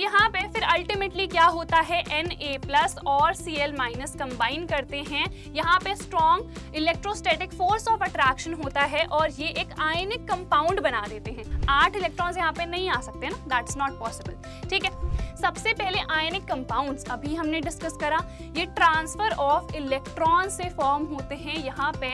यहाँ पे फिर अल्टीमेटली क्या होता है, Na+ और Cl- कंबाइन करते हैं, यहाँ पे strong electrostatic force of attraction होता है और ये एक आयनिक कंपाउंड बना देते हैं। 8 इलेक्ट्रॉन्स यहाँ पे नहीं आ सकते ना, दैट्स नॉट पॉसिबल। ठीक है, सबसे पहले आयनिक कंपाउंड्स अभी हमने डिस्कस करा, ये ट्रांसफर ऑफ इलेक्ट्रॉन से फॉर्म होते हैं। यहाँ पे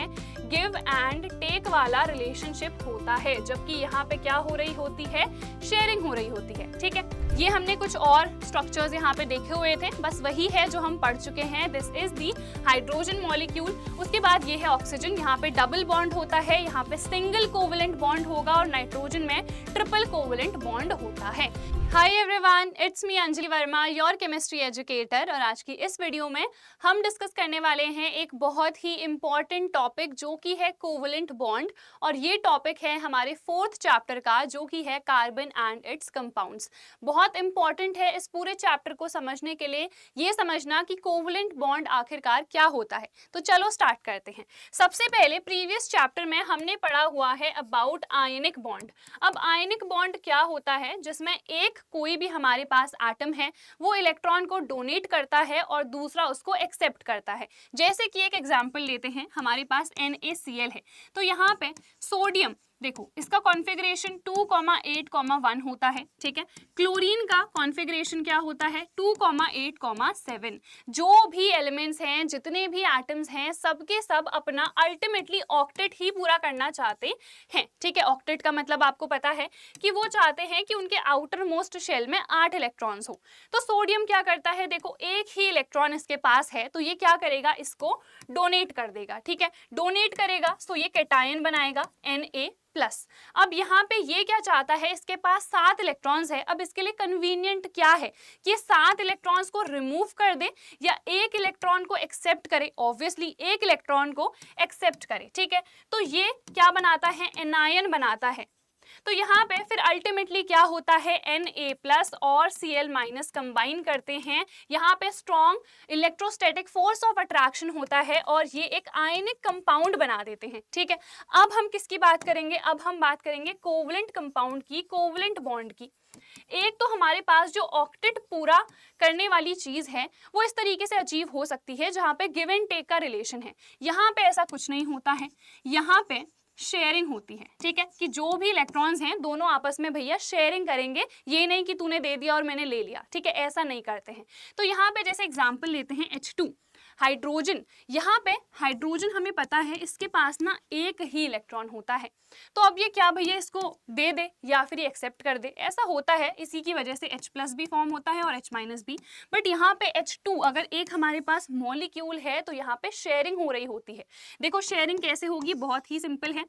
गिव एंड टेक वाला रिलेशनशिप होता है, जबकि यहाँ पे क्या हो रही होती है, शेयरिंग हो रही होती है। ठीक है, ये हमने कुछ और स्ट्रक्चर्स यहाँ पे देखे हुए थे, बस वही है जो हम पढ़ चुके हैं। This is the hydrogen molecule. उसके बाद ये है ऑक्सीजन, यहाँ पे डबल बॉन्ड होता है, यहाँ पे सिंगल कोवेलेंट बॉन्ड होगा और नाइट्रोजन में ट्रिपल कोवेलेंट बॉन्ड होता है। Hi everyone, it's me Anjali Verma, your chemistry educator. और आज की इस वीडियो में हम डिस्कस करने वाले हैं एक बहुत ही इंपॉर्टेंट टॉपिक जो कि है कोवेलेंट बॉन्ड, और ये टॉपिक है हमारे 4th चैप्टर का जो कि है कार्बन एंड इट्स कंपाउंड्स। बहुत इंपॉर्टेंट है इस पूरे चैप्टर को समझने के लिए ये समझना कि कोवेलेंट बॉन्ड आखिरकार क्या होता है। तो चलो स्टार्ट करते हैं। सबसे पहले प्रीवियस चैप्टर में हमने पढ़ा हुआ है अबाउट आयनिक बॉन्ड। अब आयनिक बॉन्ड क्या होता है, जिसमें एक कोई भी हमारे पास एटम है वो इलेक्ट्रॉन को डोनेट करता है और दूसरा उसको एक्सेप्ट करता है। जैसे कि एक एग्जांपल लेते हैं, हमारे पास NaCl है, तो यहाँ पे सोडियम देखो, इसका कॉन्फ़िगरेशन 2,8,1 होता है। ठीक है, क्लोरीन का कॉन्फ़िगरेशन क्या होता है, 2,8,7। जो भी एलिमेंट्स हैं, जितने भी एटम्स हैं, सबके सब अपना अल्टीमेटली ऑक्टेट ही पूरा करना चाहते हैं। ठीक है, ऑक्टेट का मतलब आपको पता है कि वो चाहते हैं कि उनके आउटर मोस्ट शेल में 8 इलेक्ट्रॉन्स हो। तो सोडियम क्या करता है, देखो एक ही इलेक्ट्रॉन इसके पास है, तो ये क्या करेगा, इसको डोनेट कर देगा। ठीक है, डोनेट करेगा तो ये कैटायन बनाएगा Na+। अब यहाँ पे ये क्या चाहता है, इसके पास 7 इलेक्ट्रॉन्स है। अब इसके लिए कन्वीनियंट क्या है कि 7 इलेक्ट्रॉन्स को रिमूव कर दे या एक इलेक्ट्रॉन को एक्सेप्ट करे। ऑब्वियसली एक इलेक्ट्रॉन को एक्सेप्ट करे। ठीक है, तो ये क्या बनाता है, एनायन बनाता है। तो यहाँ पे फिर अल्टीमेटली क्या होता है, Na+ और Cl- कंबाइन करते हैं, यहाँ पे strong electrostatic force of attraction होता है और ये एक आयनिक कंपाउंड बना देते हैं। ठीक है, अब हम किसकी बात करेंगे, अब हम बात करेंगे कोवेलेंट कंपाउंड की, कोवेलेंट बॉन्ड की। एक तो हमारे पास जो ऑक्टेट पूरा करने वाली चीज है वो इस तरीके से अचीव हो सकती है जहां पे गिव एंड टेक का रिलेशन है। यहाँ पे ऐसा कुछ नहीं होता है, यहाँ पे शेयरिंग होती है। ठीक है, कि जो भी इलेक्ट्रॉन्स हैं दोनों आपस में भैया शेयरिंग करेंगे, ये नहीं कि तूने दे दिया और मैंने ले लिया। ठीक है, ऐसा नहीं करते हैं। तो यहाँ पे जैसे एग्जांपल लेते हैं H2 हाइड्रोजन। यहाँ पे हाइड्रोजन हमें पता है इसके पास ना एक ही इलेक्ट्रॉन होता है, तो अब ये क्या भैया इसको दे दे या फिर ये एक्सेप्ट कर दे, ऐसा होता है। इसी की वजह से H+ भी फॉर्म होता है और H- भी। बट यहाँ पे H2 अगर एक हमारे पास मॉलिक्यूल है तो यहाँ पे शेयरिंग हो रही होती है। देखो शेयरिंग कैसे होगी, बहुत ही सिंपल है।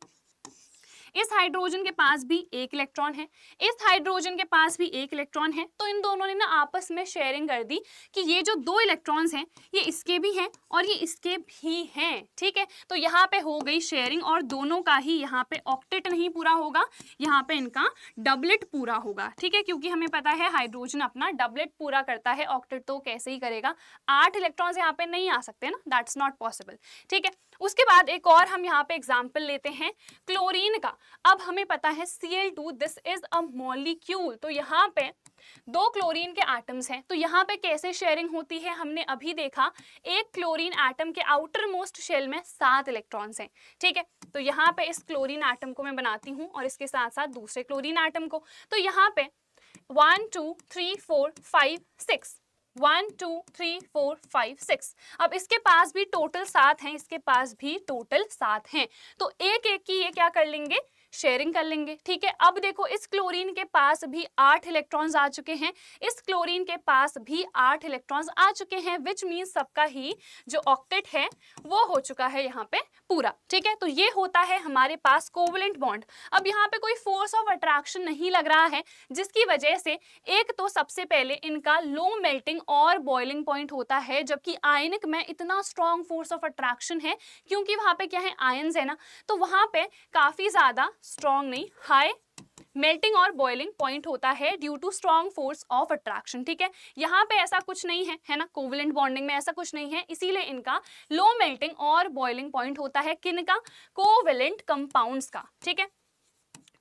इस हाइड्रोजन के पास भी एक इलेक्ट्रॉन है, इस हाइड्रोजन के पास भी एक इलेक्ट्रॉन है, तो इन दोनों ने ना आपस में शेयरिंग कर दी कि ये जो 2 इलेक्ट्रॉन्स हैं ये इसके भी हैं और ये इसके भी हैं। ठीक है, तो यहाँ पे हो गई शेयरिंग और दोनों का ही यहाँ पे ऑक्टेट नहीं पूरा होगा, यहाँ पे इनका डबलेट पूरा होगा। ठीक है, क्योंकि हमें पता है हाइड्रोजन अपना डबलेट पूरा करता है, ऑक्टेट तो कैसे ही करेगा, 8 इलेक्ट्रॉन्स यहाँ पे नहीं आ सकते ना, दैट्स नॉट पॉसिबल। ठीक है, उसके बाद एक और हम यहाँ पे एग्जाम्पल लेते हैं क्लोरीन का। अब हमें पता है Cl2 this is a molecule, तो यहाँ पे 2 क्लोरीन के एटम्स हैं, तो यहाँ पे कैसे शेयरिंग होती है हमने अभी देखा। एक क्लोरीन एटम के आउटर मोस्ट शेल में 7 इलेक्ट्रॉन्स हैं। ठीक है, तो यहाँ पे इस क्लोरीन एटम को मैं बनाती हूँ और इसके साथ साथ दूसरे क्लोरीन एटम को, तो यहाँ पे 1 2 3 4 5 6 1 2 3 4 5 6। अब इसके पास भी टोटल 7 हैं, इसके पास भी टोटल 7 हैं, तो एक एक की ये क्या कर लेंगे, शेयरिंग कर लेंगे। ठीक है, अब देखो इस क्लोरीन के पास भी 8 इलेक्ट्रॉन्स आ चुके हैं, इस क्लोरीन के पास भी 8 इलेक्ट्रॉन्स आ चुके हैं, विच मीन्स सबका ही जो ऑक्टेट है वो हो चुका है यहाँ पे पूरा। ठीक है, तो ये होता है हमारे पास कोवेलेंट बॉन्ड। अब यहाँ पे कोई फोर्स ऑफ अट्रैक्शन नहीं लग रहा है, जिसकी वजह से एक तो सबसे पहले इनका लो मेल्टिंग और बॉइलिंग पॉइंट होता है, जबकि आयनिक में इतना स्ट्रॉन्ग फोर्स ऑफ अट्रैक्शन है क्योंकि वहां पे क्या है, आयंस है ना, तो वहां पे काफी ज्यादा स्ट्रॉन्ग नहीं, हाई मेल्टिंग और बॉइलिंग पॉइंट होता है due to strong force of attraction. ठीक है, यहाँ पे ऐसा कुछ नहीं है ना, कोवेलेंट बॉन्डिंग में ऐसा कुछ नहीं है, इसीलिए इनका लो मेल्टिंग और बॉइलिंग पॉइंट होता है। किनका, कोवेलेंट कंपाउंड्स का। ठीक है,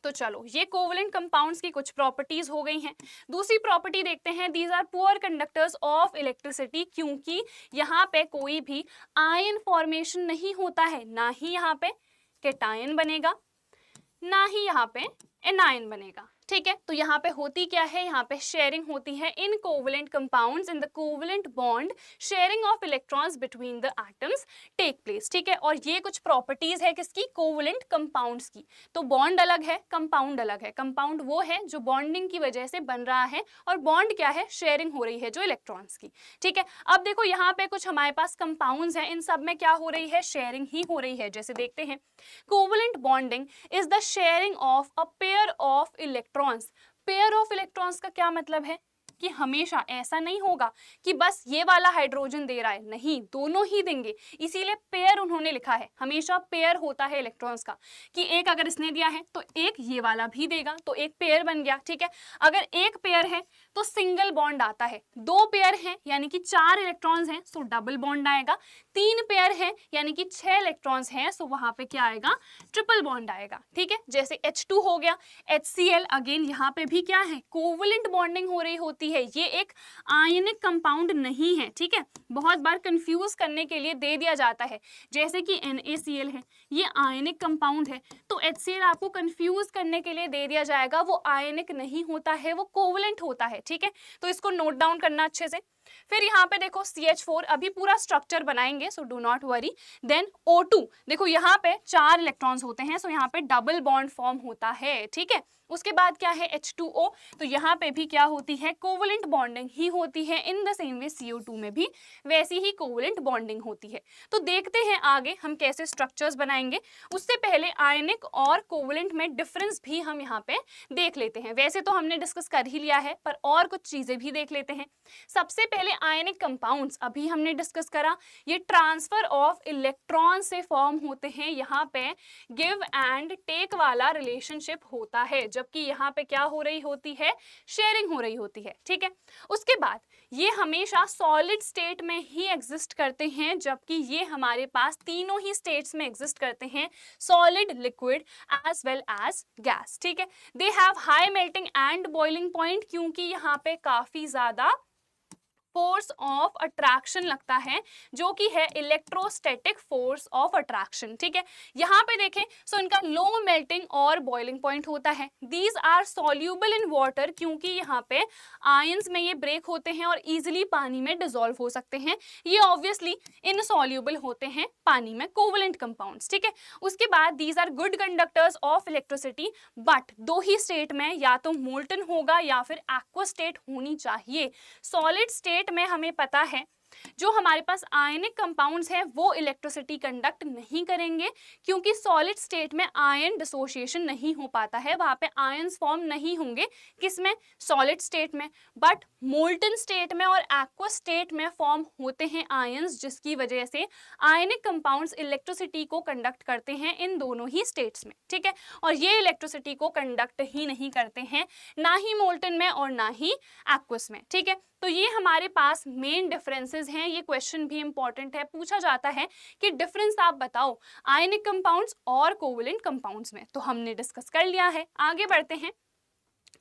तो चलो ये कोवलेंट कंपाउंड्स की कुछ प्रॉपर्टीज हो गई हैं। दूसरी प्रॉपर्टी देखते हैं, these are poor conductors of electricity, क्योंकि यहाँ पे कोई भी आयन फॉर्मेशन नहीं होता है, ना ही यहाँ पे कैटायन बनेगा ना ही यहाँ पे एनायन बनेगा। ठीक है, तो यहाँ पे होती क्या है, यहाँ पे शेयरिंग होती है in covalent compounds, in the covalent bond sharing of electrons between the atoms take place. ठीक है, और ये कुछ प्रॉपर्टीज है किसकी, कोवलेंट कंपाउंड्स की। तो बॉन्ड अलग है, कंपाउंड अलग है। कंपाउंड वो है जो बॉन्डिंग की वजह से बन रहा है, और बॉन्ड क्या है, शेयरिंग हो रही है जो इलेक्ट्रॉन्स की। ठीक है, अब देखो यहाँ पे कुछ हमारे पास कंपाउंड्स हैं, इन सब में क्या हो रही है, शेयरिंग ही हो रही है। जैसे देखते हैं, covalent bonding is the sharing of a pair of electrons. Pair of electrons का क्या मतलब है कि हमेशा ऐसा नहीं होगा कि बस ये वाला हाइड्रोजन दे रहा है, नहीं, दोनों ही देंगे। इसीलिए पेयर उन्होंने लिखा है, हमेशा पेयर होता है इलेक्ट्रॉन्स का, कि एक अगर इसने दिया है तो एक ये वाला भी देगा, तो एक पेयर बन गया। ठीक है, अगर एक पेयर है तो सिंगल बॉन्ड आता है, दो पेयर हैं यानी कि 4 इलेक्ट्रॉन्स हैं, सो डबल बॉन्ड आएगा, 3 पेयर हैं यानी कि 6 इलेक्ट्रॉन्स हैं, सो वहां पे क्या आएगा, ट्रिपल बॉन्ड आएगा। ठीक है, जैसे H2 हो गया, HCl, अगेन यहाँ पे भी क्या है, कोवलेंट बॉन्डिंग हो रही होती है, ये एक आयनिक कंपाउंड नहीं है। ठीक है, बहुत बार कंफ्यूज करने के लिए दे दिया जाता है, जैसे कि NaCl है, ये आयनिक कंपाउंड है, तो HCl आपको कंफ्यूज करने के लिए दे दिया जाएगा, वो आयनिक नहीं होता है, वो कोवलेंट होता है। ठीक है, तो इसको नोट डाउन करना अच्छे से। फिर यहाँ पे देखो CH4, अभी पूरा स्ट्रक्चर बनाएंगे, so do not worry. Then O2, देखो यहाँ पे 4 इलेक्ट्रॉन्स होते हैं, सो यहाँ पे डबल बॉन्ड फॉर्म होता है। ठीक है, उसके बाद क्या है, H2O, तो यहाँ पे भी क्या होती है, कोवलेंट बॉन्डिंग ही होती है। In the same way CO2 में भी वैसी ही कोवलेंट बॉन्डिंग होती है। तो देखते हैं आगे हम कैसे स्ट्रक्चर्स बनाएंगे। उससे पहले आयनिक और कोवलेंट में डिफरेंस भी हम यहाँ पे देख लेते हैं। वैसे तो हमने डिस्कस कर ही लिया है, पर और कुछ चीजें भी देख लेते हैं। सबसे पहले आयनिक कंपाउंड्स अभी हमने डिस्कस करा, ये ट्रांसफर ऑफ इलेक्ट्रॉन से फॉर्म होते हैं। यहाँ पे गिव एंड टेक वाला रिलेशनशिप होता है, जबकि यहाँ पे क्या हो रही होती है, शेयरिंग हो रही होती है। ठीक है, उसके बाद ये हमेशा सॉलिड स्टेट में ही एग्जिस्ट करते हैं, जबकि ये हमारे पास तीनों ही स्टेट्स में एग्जिस्ट करते हैं, solid, liquid as well as gas. ठीक है, they have high melting and boiling point, क्योंकि यहाँ पे काफी ज्यादा फोर्स ऑफ अट्रैक्शन लगता है, जो कि है इलेक्ट्रोस्टैटिक फोर्स ऑफ अट्रैक्शन। ठीक है, यहाँ पे देखें, सो इनका लो मेल्टिंग और बॉइलिंग पॉइंट होता है। These are soluble in water, क्योंकि यहाँ पे आयंस में ये ब्रेक होते हैं और इजीली पानी में डिसॉल्व हो सकते हैं। ये ऑब्वियसली इनसॉल्यूबल होते हैं पानी में, कोवलेंट कंपाउंड्स। ठीक है, उसके बाद these are good conductors of electricity, but दो ही स्टेट में, या तो मोल्टन होगा या फिर एक्वस स्टेट होनी चाहिए। सॉलिड स्टेट में हमें पता है जो हमारे पास आयनिक कंपाउंड्स हैं वो इलेक्ट्रिसिटी कंडक्ट नहीं करेंगे, क्योंकि सॉलिड स्टेट में आयन डिसोसिएशन नहीं हो पाता है, वहां पे आयंस फॉर्म नहीं होंगे। किसमें, सॉलिड स्टेट में। बट मोल्टन स्टेट में और एक्वस स्टेट में फॉर्म होते हैं आयंस, जिसकी वजह से आयनिक कंपाउंड्स इलेक्ट्रिसिटी को कंडक्ट करते हैं इन दोनों ही स्टेट्स में। ठीक है, और ये इलेक्ट्रिसिटी को कंडक्ट ही नहीं करते हैं, ना ही मोल्टन में और ना ही एक्वस में। ठीक है, तो ये हमारे पास मेन डिफरेंसेस हैं। ये क्वेश्चन भी इंपॉर्टेंट है, पूछा जाता है कि डिफरेंस आप बताओ आयनिक कंपाउंड्स और कोवलेंट कंपाउंड्स में। तो हमने डिस्कस कर लिया है, आगे बढ़ते हैं।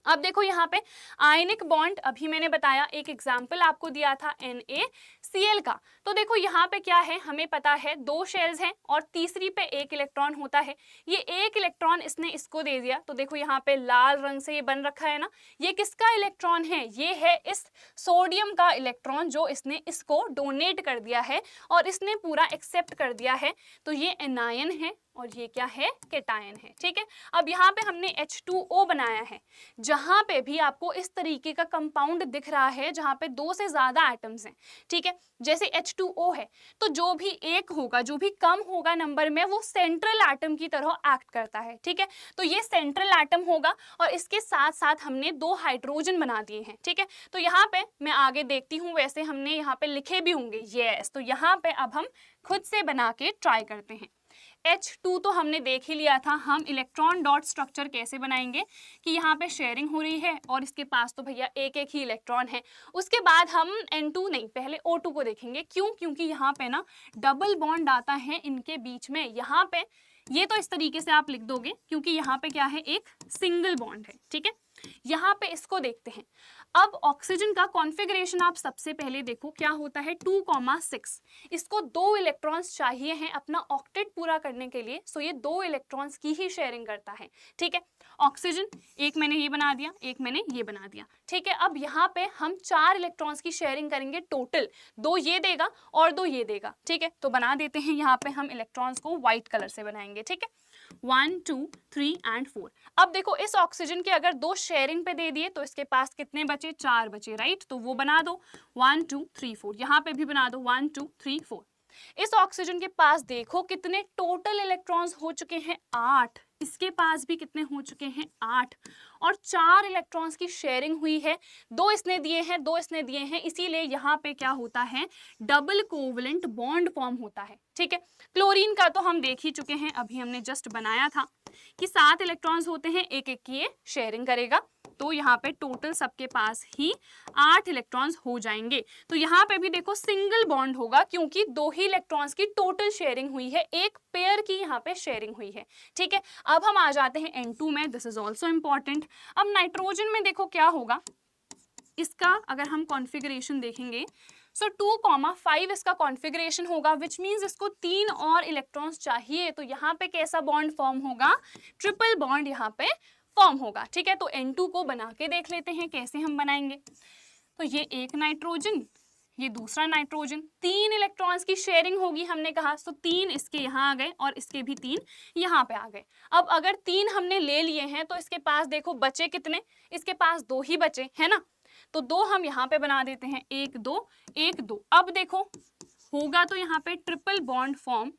अब देखो यहाँ पे आयनिक बॉन्ड, अभी मैंने बताया, एक एग्जाम्पल आपको दिया था NaCl का। तो देखो यहाँ पे क्या है, हमें पता है 2 शेल्स हैं और तीसरी पे 1 इलेक्ट्रॉन होता है। ये 1 इलेक्ट्रॉन इसने इसको दे दिया, तो देखो यहाँ पे लाल रंग से ये बन रखा है ना, ये किसका इलेक्ट्रॉन है, ये है इस सोडियम का इलेक्ट्रॉन, जो इसने इसको डोनेट कर दिया है और इसने पूरा एक्सेप्ट कर दिया है। तो ये एनायन है और ये क्या है, कैटायन है। ठीक है, अब यहाँ पे हमने H2O बनाया है, जहां पे भी आपको इस तरीके का कंपाउंड दिख रहा है जहां पे 2 से ज्यादा एटम्स हैं। ठीक है, जैसे H2O है, तो जो भी एक होगा, जो भी कम होगा नंबर में, वो सेंट्रल एटम की तरह एक्ट करता है। ठीक है, तो ये सेंट्रल एटम होगा और इसके साथ साथ हमने 2 हाइड्रोजन बना दिए हैं। ठीक है, तो यहाँ पे मैं आगे देखती हूँ, वैसे हमने यहाँ पे लिखे भी होंगे, यस। तो यहाँ पे अब हम खुद से बना के ट्राई करते हैं। H2 तो हमने देख ही लिया था, हम इलेक्ट्रॉन डॉट स्ट्रक्चर कैसे बनाएंगे कि यहाँ पे शेयरिंग हो रही है और इसके पास तो भैया एक ही इलेक्ट्रॉन है। उसके बाद हम N2 नहीं, पहले O2 को देखेंगे। क्यों, क्योंकि यहाँ पे ना डबल बॉन्ड आता है इनके बीच में। यहाँ पे ये तो इस तरीके से आप लिख दोगे क्योंकि यहाँ पे क्या है, एक सिंगल बॉन्ड है, ठीक है। यहाँ पे इसको देखते हैं। अब ऑक्सीजन का कॉन्फ़िगरेशन आप सबसे पहले देखो क्या होता है, 2,6। इसको 2 इलेक्ट्रॉन्स चाहिए हैं अपना ऑक्टेट पूरा करने के लिए, सो ये 2 इलेक्ट्रॉन्स की ही शेयरिंग करता है, ठीक है। ऑक्सीजन एक मैंने ये बना दिया, एक मैंने ये बना दिया, ठीक है। अब यहाँ पे हम 4 इलेक्ट्रॉन्स की शेयरिंग करेंगे टोटल, 2 ये देगा और 2 ये देगा, ठीक है। तो बना देते हैं, यहाँ पे हम इलेक्ट्रॉन्स को व्हाइट कलर से बनाएंगे, ठीक है। 1 2 3 एंड 4। अब देखो इस ऑक्सीजन के अगर 2 शेयरिंग पे दे दिए तो इसके पास कितने बचे, 4 बचे, राइट। तो वो बना दो 1 2 3 4, यहाँ पे भी बना दो 1 2 3 4। इस ऑक्सीजन के पास देखो कितने टोटल इलेक्ट्रॉन्स हो चुके हैं, 8। इसके पास भी कितने हो चुके हैं, 8। और 4 इलेक्ट्रॉन्स की शेयरिंग हुई है, 2 इसने दिए हैं, 2 इसने दिए हैं, इसीलिए यहाँ पे क्या होता है, डबल कोवलेंट बॉन्ड फॉर्म होता है, ठीक है। क्लोरीन का तो हम देख ही चुके हैं, अभी हमने जस्ट बनाया था कि 7 इलेक्ट्रॉन्स होते हैं, एक एक की ये शेयरिंग करेगा, तो यहाँ पे टोटल सबके पास ही 8 इलेक्ट्रॉन्स हो जाएंगे। तो यहाँ पे भी देखो सिंगल बॉन्ड होगा क्योंकि 2 ही इलेक्ट्रॉन्स की टोटल शेयरिंग हुई है, एक पेयर की यहाँ पे शेयरिंग हुई है, ठीक है। अब हम आ जाते हैं N2 में, दिस इज ऑल्सो इंपॉर्टेंट। अब नाइट्रोजन में देखो क्या होगा, इसका अगर हम कॉन्फ़िगरेशन देखेंगे, सो 2,5 इसका कॉन्फ़िगरेशन होगा, विच मीन्स इसको 3 और इलेक्ट्रॉन्स चाहिए। तो यहाँ पे कैसा बॉन्ड फॉर्म होगा, ट्रिपल बॉन्ड यहाँ पे फॉर्म होगा, ठीक है। तो N2 को बना के देख लेते हैं कैसे हम बनाएंगे। तो ये एक नाइट्रोजन, ये दूसरा नाइट्रोजन, 3 इलेक्ट्रॉन्स की शेयरिंग होगी हमने कहा, तो 3 इसके यहाँ आ गए और इसके भी 3 यहाँ पे आ गए। अब अगर 3 हमने ले लिए हैं तो इसके पास देखो बचे कितने, इसके पास 2 ही बचे, है ना। तो 2 हम यहाँ पे बना देते हैं, 1 2 1 2। अब देखो होगा तो यहाँ पे ट्रिपल बॉन्ड फॉर्म,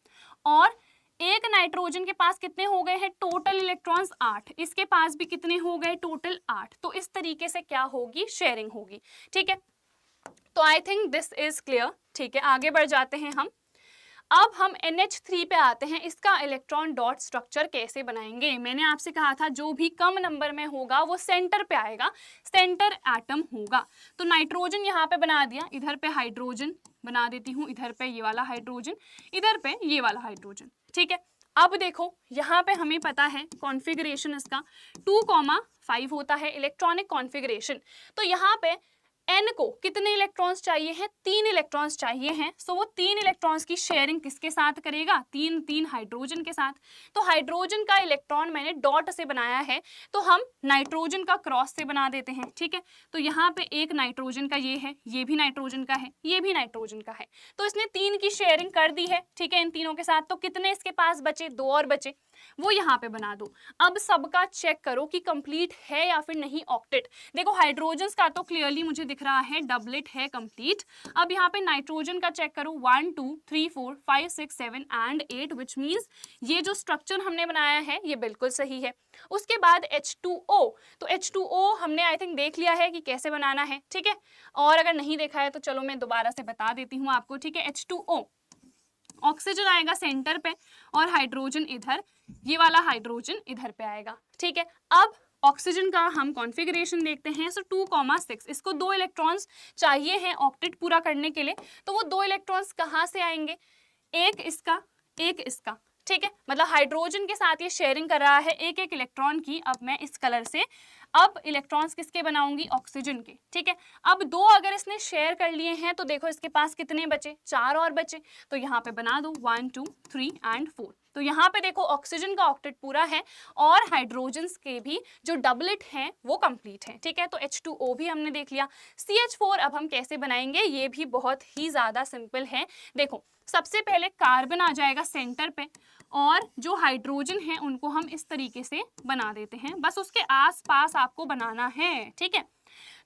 और एक नाइट्रोजन के पास कितने हो गए हैं टोटल इलेक्ट्रॉन्स, 8। इसके पास भी कितने हो गए टोटल, 8। तो इस तरीके से क्या होगी, शेयरिंग होगी, ठीक है। तो I think this is clear, ठीक है। आगे बढ़ जाते हैं हम। अब हम NH3 पे आते हैं, इसका इलेक्ट्रॉन डॉट स्ट्रक्चर कैसे बनाएंगे। मैंने आपसे कहा था जो भी कम नंबर में होगा वो सेंटर पे आएगा, सेंटर एटम होगा। तो नाइट्रोजन यहाँ पे बना दिया, इधर पे हाइड्रोजन बना देती हूँ, इधर पे ये वाला हाइड्रोजन, इधर पे ये वाला हाइड्रोजन, ठीक है। अब देखो यहाँ पे हमें पता है कॉन्फ़िगरेशन इसका 2,5 होता है इलेक्ट्रॉनिक कॉन्फ़िगरेशन। तो यहाँ पे N को कितने इलेक्ट्रॉन्स चाहिए हैं, 3 इलेक्ट्रॉन्स चाहिए हैं। सो वो 3 इलेक्ट्रॉन्स की शेयरिंग किसके साथ करेगा, 3 हाइड्रोजन के साथ। तो हाइड्रोजन का इलेक्ट्रॉन मैंने डॉट से बनाया है, तो हम नाइट्रोजन का क्रॉस से बना देते हैं, ठीक है। तो यहाँ पे एक नाइट्रोजन का ये है, ये भी नाइट्रोजन का है, ये भी नाइट्रोजन का है। तो इसने 3 की शेयरिंग कर दी है, ठीक है, इन तीनों के साथ। तो कितने इसके पास बचे, 2 और बचे, वो यहाँ पे बना दो। अब सबका चेक करो कि कंप्लीट है या फिर नहीं ऑक्टेट। देखो हाइड्रोजन का तो क्लियरली मुझे दिख रहा है डबलेट है कंप्लीट। अब यहाँ पे नाइट्रोजन का चेक करो, 1 2 3 4 5 6 7 एंड 8, विच मीन्स ये जो स्ट्रक्चर हमने बनाया है ये बिल्कुल सही है। उसके बाद H2O, तो H2O हमने आई थिंक देख लिया है कि कैसे बनाना है, ठीक है। और अगर नहीं देखा है तो चलो मैं दोबारा से बता देती हूँ आपको, ठीक है। H2O, ऑक्सीजन आएगा सेंटर पे और हाइड्रोजन इधर, ये वाला हाइड्रोजन इधर पे आएगा, ठीक है। अब ऑक्सीजन का हम कॉन्फ़िगरेशन देखते हैं। सो 2,6 इसको 2 इलेक्ट्रॉन्स चाहिए हैं ऑक्टेट पूरा करने के लिए। तो वो 2 इलेक्ट्रॉन्स कहाँ से आएंगे, एक इसका एक इसका, ठीक है। मतलब हाइड्रोजन के साथ ये शेयरिंग कर रहा है एक एक इलेक्ट्रॉन की। अब मैं इस कलर से अब इलेक्ट्रॉन्स किसके बनाऊंगी, ऑक्सीजन के, ठीक है। अब 2 अगर इसने शेयर कर लिए हैं तो देखो इसके पास कितने बचे, 4 और बचे। तो यहाँ पे बना दो 1 2 3 एंड 4। तो यहाँ पे देखो ऑक्सीजन का ऑक्टेट पूरा है और हाइड्रोजन के भी जो डबलेट हैं वो कंप्लीट है, ठीक है। तो H2O भी हमने देख लिया। CH4 अब हम कैसे बनाएंगे, ये भी बहुत ही ज़्यादा सिंपल है। देखो सबसे पहले कार्बन आ जाएगा सेंटर पे और जो हाइड्रोजन है उनको हम इस तरीके से बना देते हैं, बस उसके आसपास आपको बनाना है, ठीक है।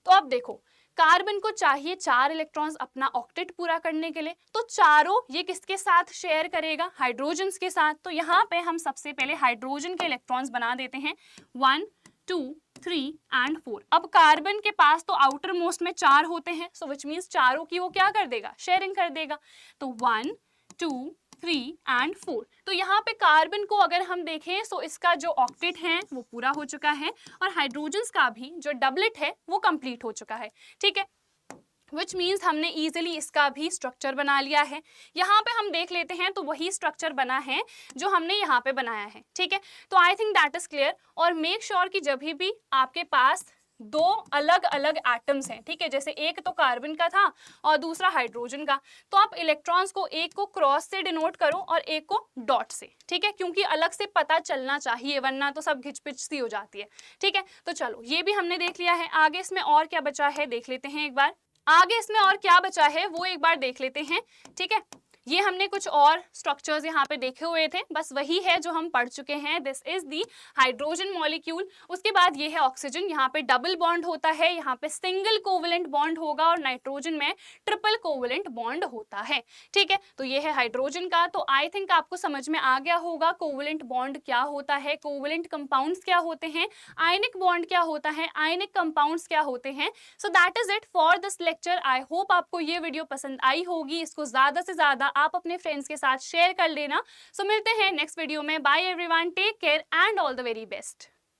तो अब देखो कार्बन को चाहिए 4 इलेक्ट्रॉन्स अपना ऑक्टेट पूरा करने के लिए। तो चारों ये किसके साथ शेयर करेगा, हाइड्रोजन्स के साथ। तो यहाँ पे हम सबसे पहले हाइड्रोजन के इलेक्ट्रॉन्स बना देते हैं 1 2 3 एंड 4। अब कार्बन के पास तो आउटर मोस्ट में 4 होते हैं, सो विच मीन्स चारों की वो क्या कर देगा, शेयरिंग कर देगा। तो 1 2 3 एंड 4। तो यहाँ पे कार्बन को अगर हम देखें तो इसका जो ऑक्टेट है वो पूरा हो चुका है और हाइड्रोजन्स का भी जो डबलेट है वो कंप्लीट हो चुका है, ठीक है। विच मीन्स हमने ईजिली इसका भी स्ट्रक्चर बना लिया है। यहाँ पे हम देख लेते हैं तो वही स्ट्रक्चर बना है जो हमने यहाँ पे बनाया है, ठीक है। तो I think that is clear. और मेक श्योर कि जब भी आपके पास दो अलग अलग एटम्स हैं, ठीक है, जैसे एक तो कार्बन का था और दूसरा हाइड्रोजन का, तो आप इलेक्ट्रॉन्स को एक को क्रॉस से डिनोट करो और एक को डॉट से, ठीक है, क्योंकि अलग से पता चलना चाहिए वरना तो सब घिचपिच सी हो जाती है, ठीक है। तो चलो ये भी हमने देख लिया है। आगे इसमें और क्या बचा है देख लेते हैं एक बार। आगे इसमें और क्या बचा है वो एक बार देख लेते हैं, ठीक है। ये हमने कुछ और स्ट्रक्चर्स यहाँ पे देखे हुए थे, बस वही है जो हम पढ़ चुके हैं। This is the hydrogen molecule. उसके बाद ये है ऑक्सीजन, यहाँ पे डबल बॉन्ड होता है, यहाँ पे सिंगल कोवेलेंट बॉन्ड होगा और नाइट्रोजन में ट्रिपल कोवेलेंट बॉन्ड होता है, ठीक है। तो ये है हाइड्रोजन का। तो आई थिंक आपको समझ में आ गया होगा कोवेलेंट बॉन्ड क्या होता है, कोवेलेंट कंपाउंड्स क्या होते हैं, आयनिक बॉन्ड क्या होता है, आयनिक कंपाउंड्स क्या होते हैं। So that is it for this lecture. I hope आपको ये वीडियो पसंद आई होगी। इसको ज्यादा से ज्यादा आप अपने फ्रेंड्स के साथ शेयर कर लेना। सो मिलते हैं नेक्स्ट वीडियो में। Bye everyone, take care and all the very best.